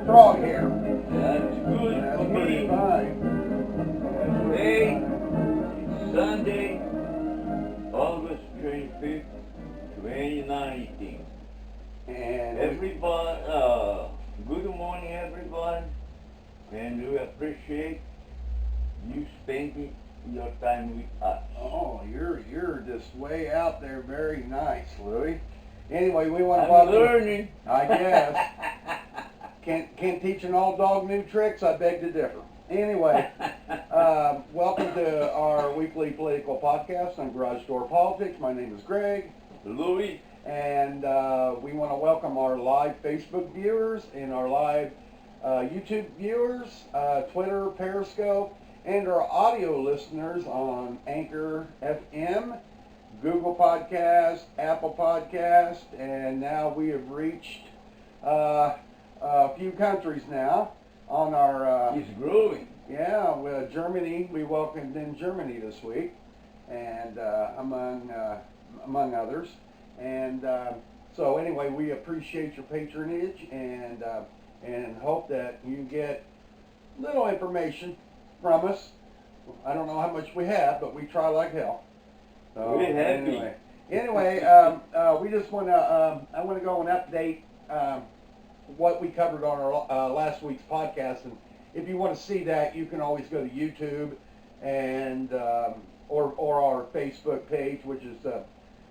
frog hair. That's good That's for pretty me. fine. Today, it's Sunday, August 25th, 2019. And Everybody, good morning, everybody. And we appreciate you spending your time with us. oh, you're just way out there. Very nice, Louis. Anyway, we want to I'm welcome. learning. I guess. Can't teach an old dog new tricks. I beg to differ. Anyway, welcome to our weekly political podcast on Garage Door Politics. My name is Greg. Louis. And we want to welcome our live Facebook viewers and our live YouTube viewers, Twitter, Periscope, and our audio listeners on Anchor FM, Google Podcast, Apple Podcast, and now we have reached a few countries now on our... It's growing. Yeah, Germany. We welcomed in Germany this week, and among others. And so anyway, we appreciate your patronage and hope that you get little information from us. I don't know how much we have, but we try like hell. So We're happy. Anyway, we just want to. I want to go and update what we covered on our last week's podcast, and if you want to see that, you can always go to YouTube and or our Facebook page, which is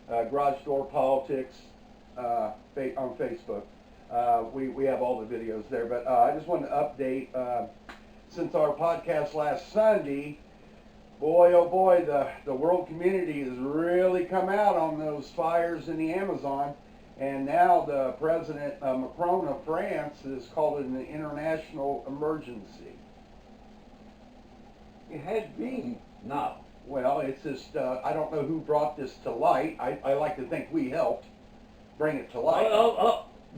Garage Door Politics on Facebook. We have all the videos there, but I just wanted to update since our podcast last Sunday. Boy, oh boy, the world community has really come out on those fires in the Amazon, and now the President Macron of France has called it an international emergency. It has been now. Well, it's just, I don't know who brought this to light. I like to think we helped bring it to light.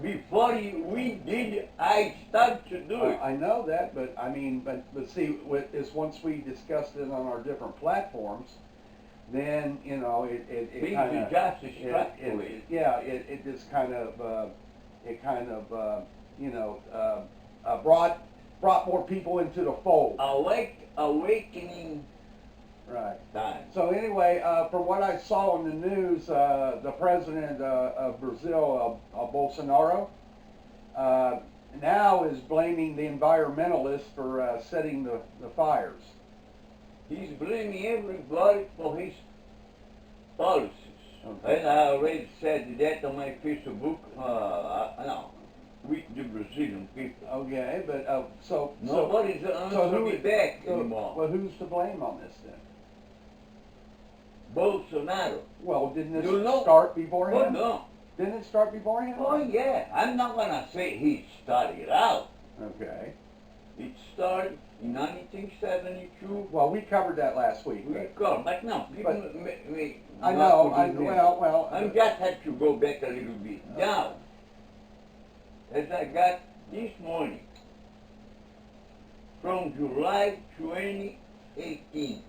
Before we did, I started to do it. I know that, but I mean, but see, once we discussed it on our different platforms, then, you know, it kind of... It just kind of, brought more people into the fold. Awakening. Right. Time. So anyway, from what I saw in the news, the president of Brazil, Bolsonaro, now is blaming the environmentalists for setting the fires. He's blaming everybody for his policies. Okay. And I already said that on my Facebook, with the Brazilian people. Okay, but Nobody's answering me back anymore. Well, who's to blame on this then? Bolsonaro. Well, didn't this You know- start before him? Oh, no. Didn't it start before him? Oh, yeah. I'm not going to say he started out. Okay. It started in 1972. Well, we covered that last week. But no, people I know. Well. I just had to go back a little bit. Now, as I got this morning, from July 2018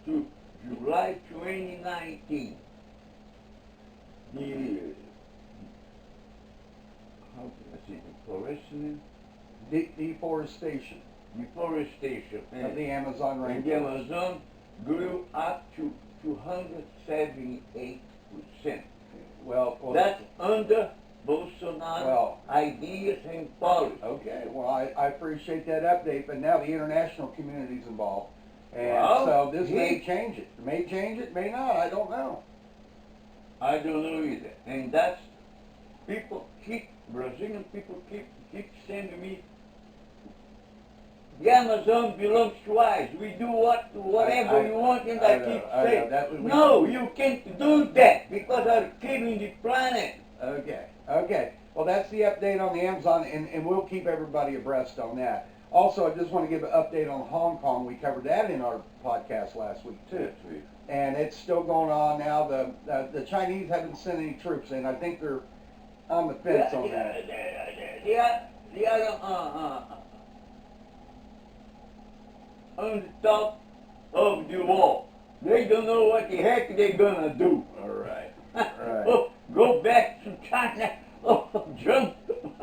to July 2019, Deforestation deforestation of the Amazon and the rainforest. Amazon grew up to 278%. Well, That's under Bolsonaro ideas and policies. okay. Well, I appreciate that update, but now the international community's involved, and Well, so this may change it. May change it, may not. I don't know. I don't know either. And that's Brazilian people keep sending me, the Amazon belongs to us. We do whatever we want, and I keep saying, no, you can't do that because I'm killing the planet. Okay. Well, that's the update on the Amazon, and we'll keep everybody abreast on that. Also, I just want to give an update on Hong Kong. We covered that in our podcast last week, too. And it's still going on now. The Chinese haven't sent any troops in. I think they're on the fence on that. They are on the top of the wall. They don't know what the heck they're gonna do. All right. Go back to China. Jump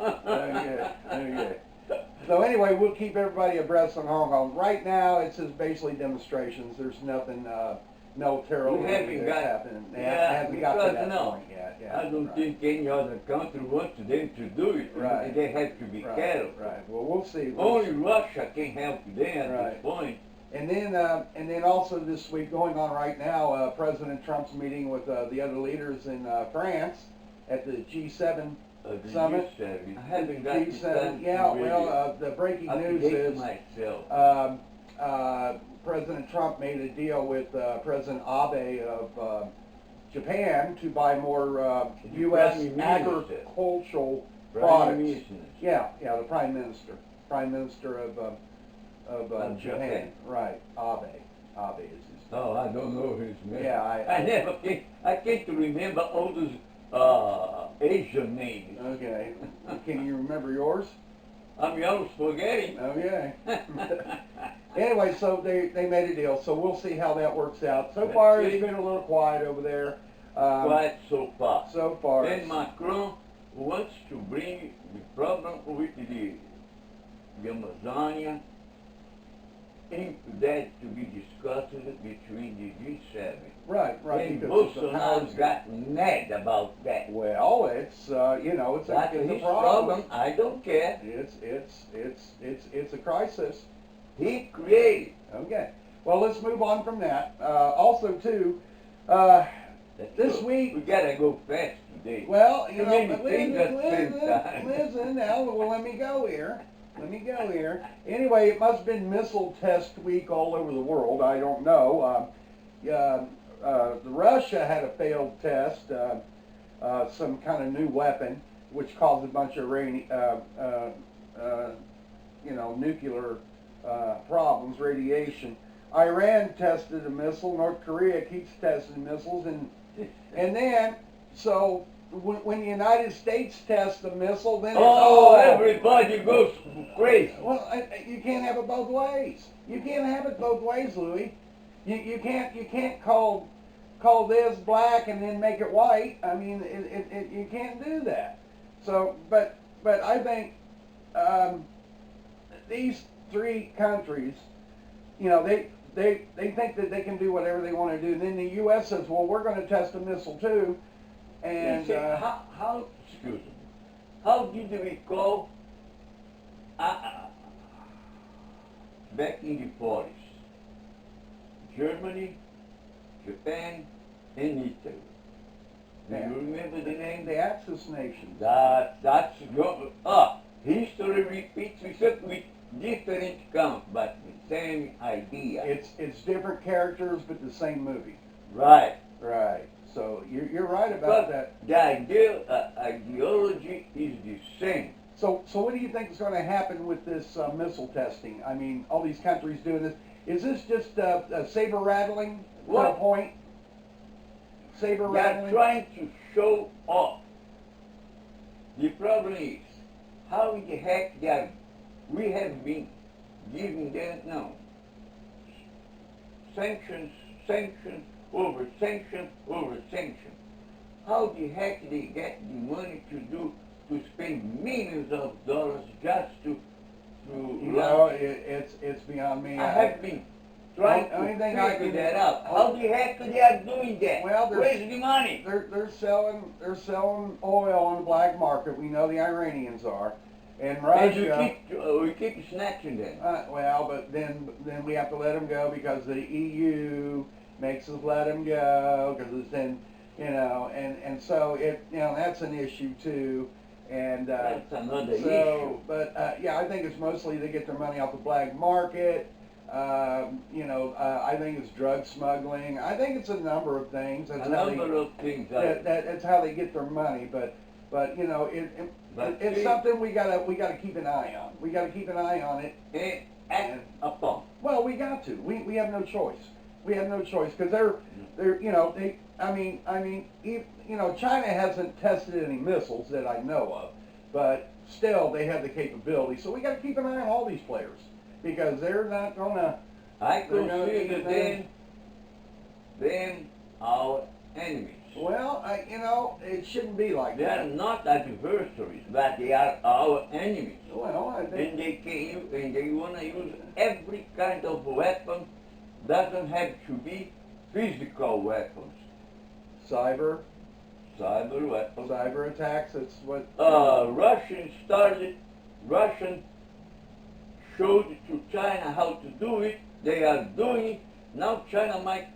Okay. So anyway, we'll keep everybody abreast on Hong Kong. Right now, it's just basically demonstrations. There's nothing militarily that's happening. They haven't got to that point yet. Yeah, I don't think any other country wants them to do it. Right. They have to be careful. Right. Well, we'll see. Only Russia can help them at this point. And then also this week going on right now, President Trump's meeting with the other leaders in France at the G7 summit. G7. I haven't got G7. Yeah. Well, the breaking news is President Trump made a deal with President Abe of Japan to buy more U.S. agricultural products. Yeah, the Prime Minister of Japan. Right, Abe. Abe is his name. Oh, I don't know his name. Yeah, I can't remember all those Asian names. Okay. Can you remember yours? I'm always forgetting. Okay. Anyway, so they made a deal, so we'll see how that works out. So far, it's been a little quiet over there. Quiet so far. So far. Then Macron wants to bring the problem with the Amazonia into that to be discussed between the G7. Right. And Bolsonaro got mad about that. Well, it's it's a problem. I don't care. It's a crisis. He created. Okay. Well, let's move on from that. Also, too, this week we gotta go fast today. Well, listen now. Well, let me go here. Anyway, it must have been missile test week all over the world. I don't know. Russia had a failed test, some kind of new weapon, which caused a bunch of nuclear problems, radiation. Iran tested a missile. North Korea keeps testing missiles, and then so when the United States tests a missile, then everybody goes crazy. Well, you can't have it both ways. You can't have it both ways, Louis. You can't call this black and then make it white. I mean, you can't do that. So, but I think these three countries, they think that they can do whatever they want to do. And then the U.S. says, well, we're going to test a missile too. And how did we call back in the 40s? Germany, Japan, and Italy. Do you remember the name? The Axis nations. That's good. History repeats itself with different counts, but the same idea. It's different characters, but the same movie. Right. So you're right about that. The ideology is the same. So what do you think is going to happen with this missile testing? I mean, all these countries doing this. Is this just a saber rattling to a point? Saber rattling? They're trying to show off. The problem is, how in the heck we have been giving them now sanctions over sanction over sanction. How the heck they get the money to spend millions of dollars just to it's beyond me. I have been trying to figure that out. How the heck they are doing that? Well, where's the money? They're selling oil on the black market. We know the Iranians are. And Russia, we keep snatching them. Well, but then we have to let them go because the EU makes us let them go because it's in, and so that's an issue too. And that's another issue. But I think it's mostly they get their money off the black market. I think it's drug smuggling. I think it's a number of things. That's that's how they get their money. But it's something we gotta keep an eye on. We gotta keep an eye on it. And act upon. Well, we got to. We have no choice. We have no choice because China hasn't tested any missiles that I know of, but still they have the capability. So we got to keep an eye on all these players because they're not gonna. I consider them our enemies. Well, it shouldn't be like They are that. not adversaries, but they are our enemies. Well, I think And they want to use every kind of weapon. Doesn't have to be physical weapons. cyber Cyber weapons. cyber attacks. That's what. Russian showed to China how to do it. They are doing it. Now China might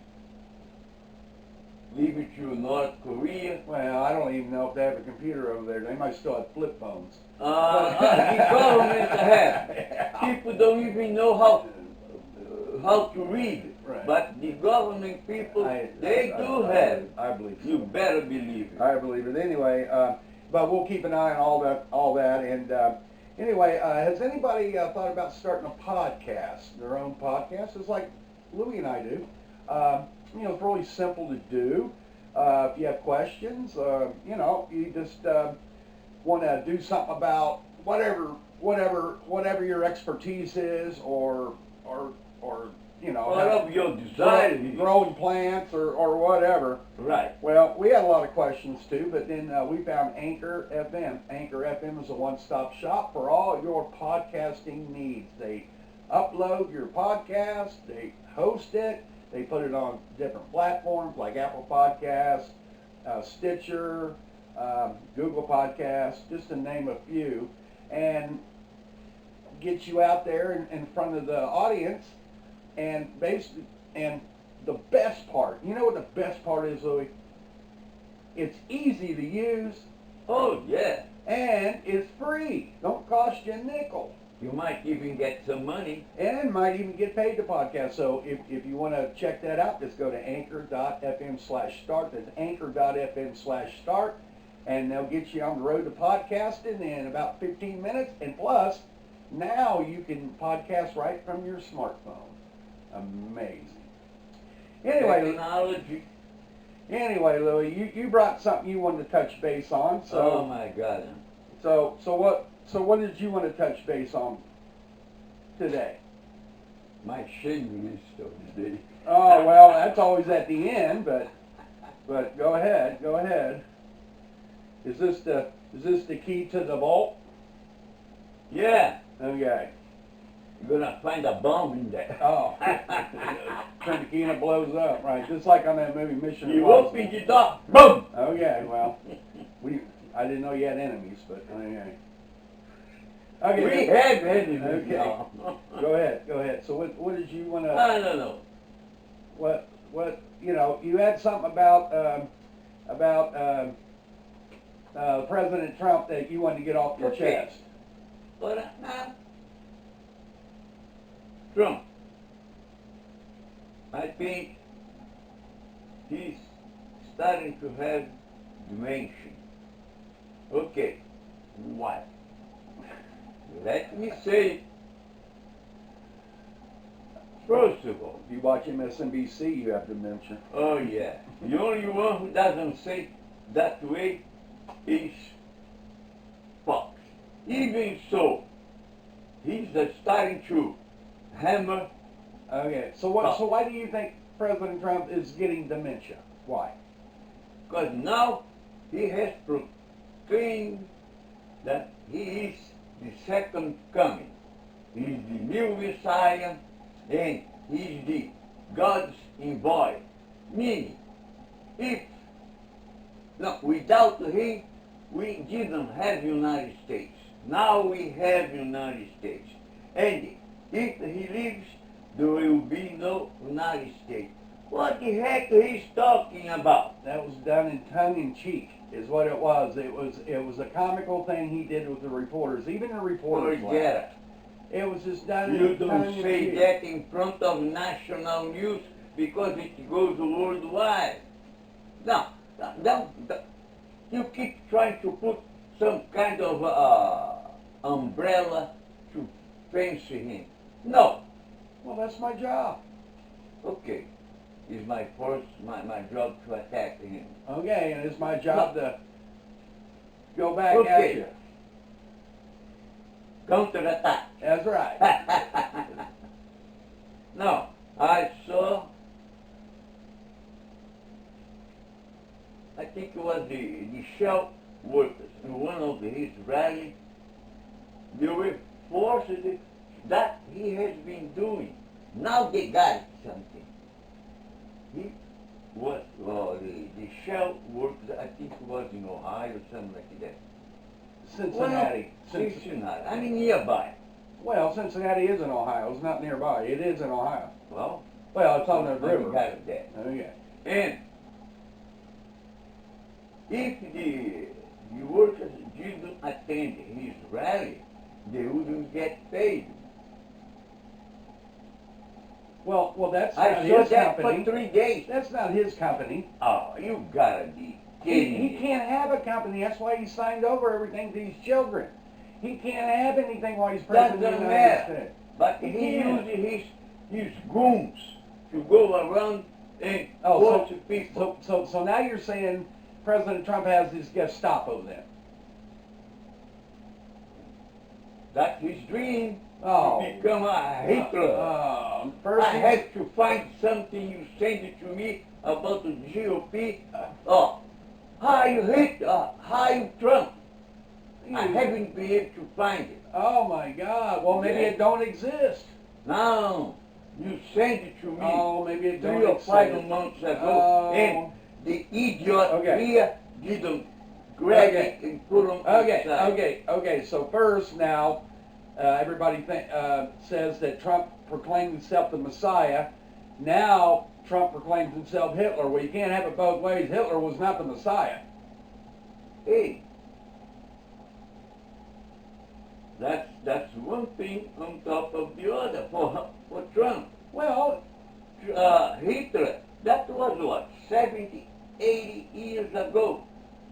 leave it to North Korea. Well, I don't even know if they have a computer over there. They might still have flip phones. The government have. People don't even know how to read. Right. But the government people, they do have. I believe so. You better believe it. I believe it. Anyway, but we'll keep an eye on all that. And anyway, has anybody thought about starting a podcast, their own podcast? It's like Louie and I do. It's really simple to do. If you have questions, you just want to do something about whatever your expertise is, or Whatever your desire is. growing plants or whatever. Right. Well, we had a lot of questions too, but then we found Anchor FM. Anchor FM is a one-stop shop for all your podcasting needs. They upload your podcast, they host it, they put it on different platforms like Apple Podcasts, Stitcher, Google Podcasts, just to name a few, and get you out there in front of the audience. And basically, and the best part, you know what the best part is, Louie? It's easy to use. Oh, yeah. And it's free. Don't cost you a nickel. You might even get some money. And might even get paid to podcast. So if you want to check that out, just go to anchor.fm/start. That's anchor.fm/start. And they'll get you on the road to podcasting in about 15 minutes. And plus, now you can podcast right from your smartphone. Amazing. Technology. Anyway, Louie, you brought something you wanted to touch base on. So, Oh my God. So what did you want to touch base on today? My shingles of the day. Oh well, that's always at the end, but go ahead. Is this the key to the vault? Yeah. Okay. You're gonna find a bomb in there. Oh. Turn the key and it blows up, right? Just like on that movie Mission You Impossible. open the door, boom. Okay, well, I didn't know you had enemies, but okay. We have enemies. Okay. Now. Go ahead. So what did you want to? I don't know. What you had something about President Trump that you wanted to get off your Okay. chest. But Trump, I think he's starting to have dementia. Okay, why? Let me say, first of all, If you watch MSNBC, you have dementia. oh yeah, the only one who doesn't say that way is Fox. Even so, he's starting to hammer. Okay, so why do you think President Trump is getting dementia? Why? Because now he has proclaimed that he is the second coming. He is the new Messiah, and he is the God's envoy. Meaning, without him, we didn't have United States. Now we have United States. And if he leaves, there will be no United States. What the heck he's talking about? That was done in tongue-in-cheek, is what it was. It was a comical thing he did with the reporters. Even the reporters laughed. It was just done You in don't tongue-in-cheek. say that in front of national news because it goes worldwide. Now, you keep trying to put some kind of umbrella to fence him. No. Well, that's my job. Okay. It's my job to attack him. Okay, and it's my job to go back at Okay. you. Counterattack. That's right. Now, I saw think it was the Shell workers in one of his rallies. They were forced that he has been doing. Now they got something. He was the Shell workers, I think it was in Ohio or something like that. Cincinnati. Well, Cincinnati. I mean nearby. Well, Cincinnati is in Ohio. It's not nearby. It is in Ohio. Well, Well, it's on the I river. got that. Okay. And if the workers didn't attend his rally, they wouldn't get paid. Well, that's not I saw his that company. for 3 days. That's not his company. Oh, you gotta be kidding He me. can't have a company. That's why he signed over everything to these children. He can't have anything while he's president of the Doesn't United matter. States. But He he can't. uses his goons to go around and Oh, force people. So now you're saying President Trump has his Gestapo then? That's his dream. Oh. To become a Hitler. First I had to find something. You sent it to me about the GOP. Oh, hi Hitler, hi Trump. I haven't been able to find it. Oh my God! Well, maybe Yeah. it don't exist. Now, you sent it to me Oh, maybe it don't 3 or 5 exist. months ago, Oh. and the idiot Okay. here didn't grab Okay. it and put them Okay. So first, now everybody says that Trump proclaimed himself the Messiah. Now Trump proclaims himself Hitler. Well, you can't have it both ways. Hitler was not the Messiah. Hey, that's one thing on top of the other for Trump. Well, Hitler, that was what, 70, 80 years ago.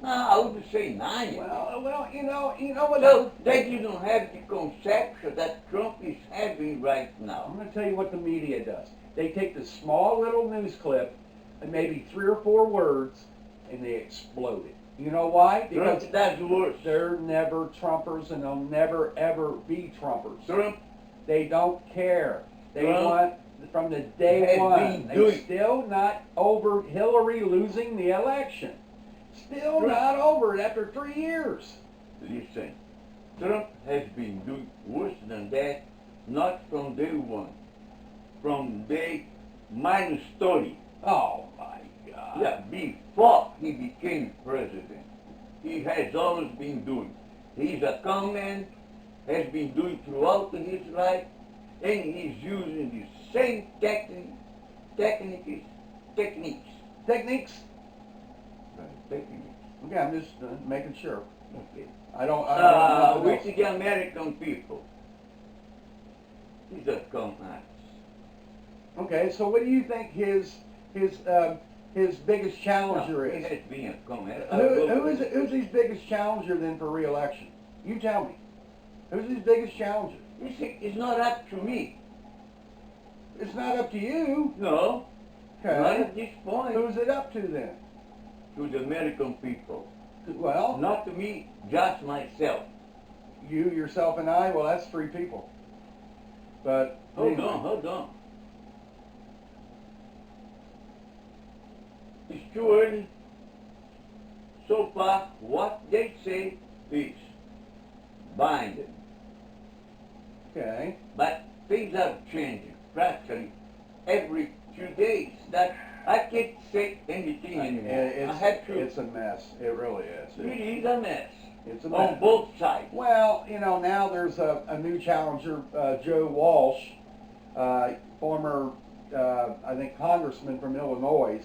Now, I would say 90. well, you know what? So they didn't have the conception that Trump is having right I'm now. going to tell you what the media does. They take this small little news clip and maybe 3 or 4 words, and they explode it. You know why? Because Trump, that's worse. they're never Trumpers, and they'll never ever be Trumpers. Trump They don't care. They Trump want from the day has one. been They doing- still not over Hillary losing the election. Still Trump- not over it after 3 years. Listen, Trump has been doing worse than that, not from day one, from day minus 30. Oh my God. Yeah, before he became president, he has always been doing. He's a con man, has been doing throughout his life, and he's using the same techniques. Techniques. Techniques. Okay, I'm just making sure. Okay. I don't know. With the American people. He's a con man. Okay, so what do you think his biggest challenger He is? has been a con man. Who's his biggest challenger then for re-election? You tell me. Who's his biggest challenger? It's not up to me. It's not up to you. No. Not Okay. at this point. Who's it up to then? To the American people. Well, Not to me, just myself. you, yourself, and I. Well, that's 3 people. But anyway. Hold on. It's too early. So far, what they say is binding. Okay. But things are changing practically every 2 days. That I can't say anything anymore. I have to. It's a mess. It really is. It is a mess It's a on mess. both sides. Well, now there's a new challenger, Joe Walsh, former, I think, congressman from Illinois,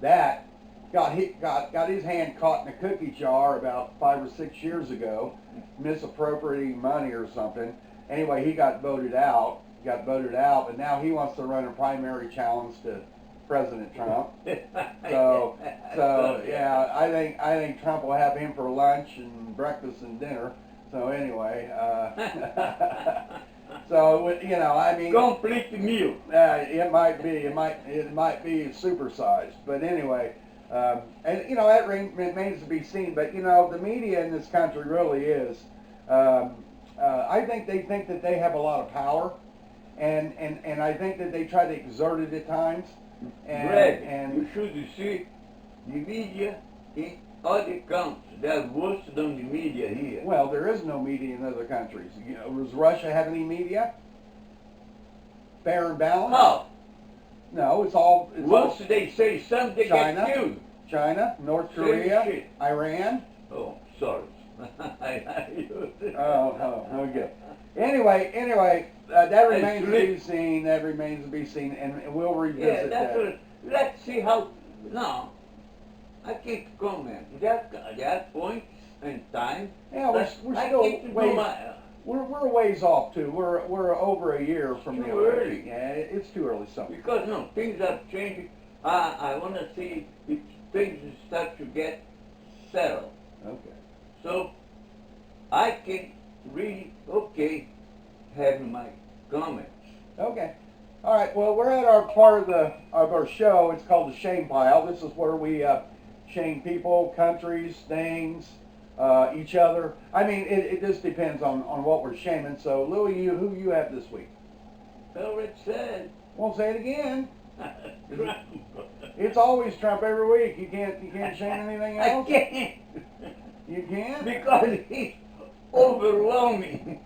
that got his hand caught in a cookie jar about 5 or 6 years ago, misappropriating money or something. Anyway, he got voted out, but now he wants to run a primary challenge to President Trump. So yeah, I think Trump will have him for lunch and breakfast and dinner. So anyway, so I mean, Complete meal. it might be supersized, but anyway, and that remains to be seen. But the media in this country really is. I think that they have a lot of power, and I think that they try to exert it at times. Greg, And you should see the media in other countries, they're worse than the media here. Well, there is no media in other countries. You know, does Russia have any media? Fair and balanced? How? No, it's all. Once they say something, they China? get killed. China, North Same Korea, shit. Iran. Oh, sorry. Okay. Anyway, that remains to be seen. That remains to be seen, and we'll Yeah, revisit that's that. what, let's see how, no, I can't comment. There are points in time. Yeah, we're I still get to do ways. my, We're a ways off too. We're over a year from the too Olympics. early. Yeah, it's too early. So because no, things are changing. I want to see if things start to get settled. okay. So I can really, have my comments. Okay. All right. Well, we're at our part of our show. It's called the Shame Pile. This is where we shame people, countries, things, each other. I mean, it just depends on what we're shaming. So, Louis, who you have this week? Already said. Won't say it again. Trump. It's always Trump every week. You can't shame anything I else. can't. You can't. Because he's overwhelming.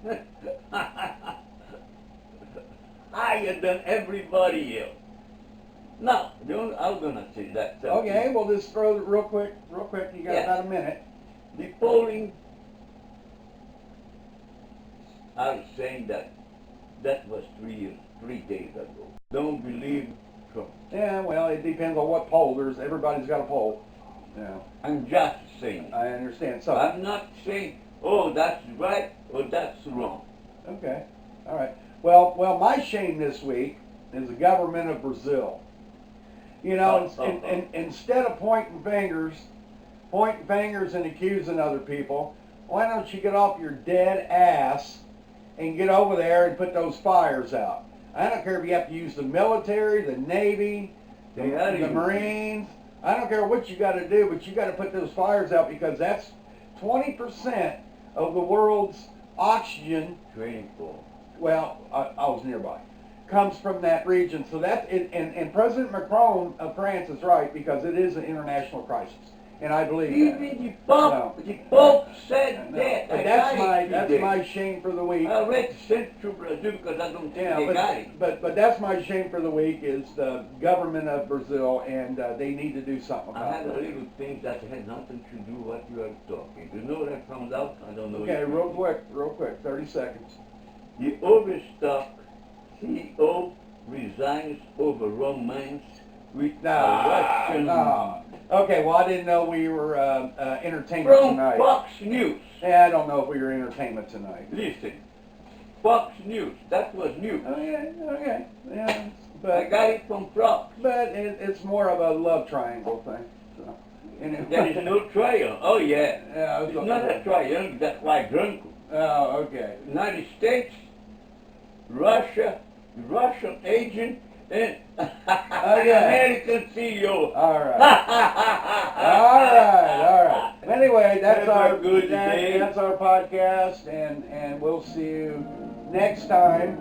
Higher than everybody else. Now, I'm gonna say that. Okay. Well, just throw it real quick. You got Yeah. about a minute. The polling, I was saying that was 3 days ago. Don't believe Trump. Yeah. Well, it depends on what poll. Everybody's got a poll. Yeah. I'm just saying. I understand. So. I'm not saying, oh, that's right or that's wrong. Okay. All right. Well, my shame this week is the government of Brazil. You know, instead of pointing fingers and accusing other people, why don't you get off your dead ass and get over there and put those fires out? I don't care if you have to use the military, the Navy, the Marines. I don't care what you got to do, but you got to put those fires out because that's 20% of the world's oxygen. Training for. Well, I was nearby. Comes from that region. So and President Macron of France is right because it is an international crisis, and I believe Even that. the Pope said No. that. But I that's got it my shame for the week. I read sent to Brazil because I don't think they got it. But that's my shame for the week is the government of Brazil, and they need to do something I about had a it. little thing that had nothing to do what you are talking. You know what I found out? I don't know. Okay, if you real quick, 30 seconds. The Overstock CEO resigns over romance with a Russian Okay, well, I didn't know we were entertainment from tonight. Fox News. Yeah, I don't know if we were entertainment tonight. Listen, Fox News. That was news. Okay, yeah, I but got it from Fox. it's more of a love triangle thing. So, anyway. There is no trial. Oh yeah. Yeah, It's not a trial. That's why drunk. Oh, okay. United States, Russia, the Russian agent, and American CEO. All right. All right. Anyway, that's Have a good day. that's our podcast, and we'll see you next time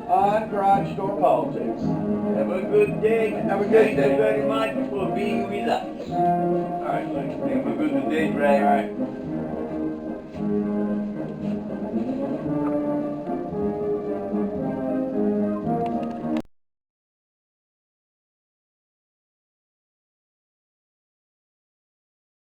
on Garage Door Politics. Have a good day. Have a good Thank day. you very much for being with us. All right, thanks. Have a good day, Brad. All right.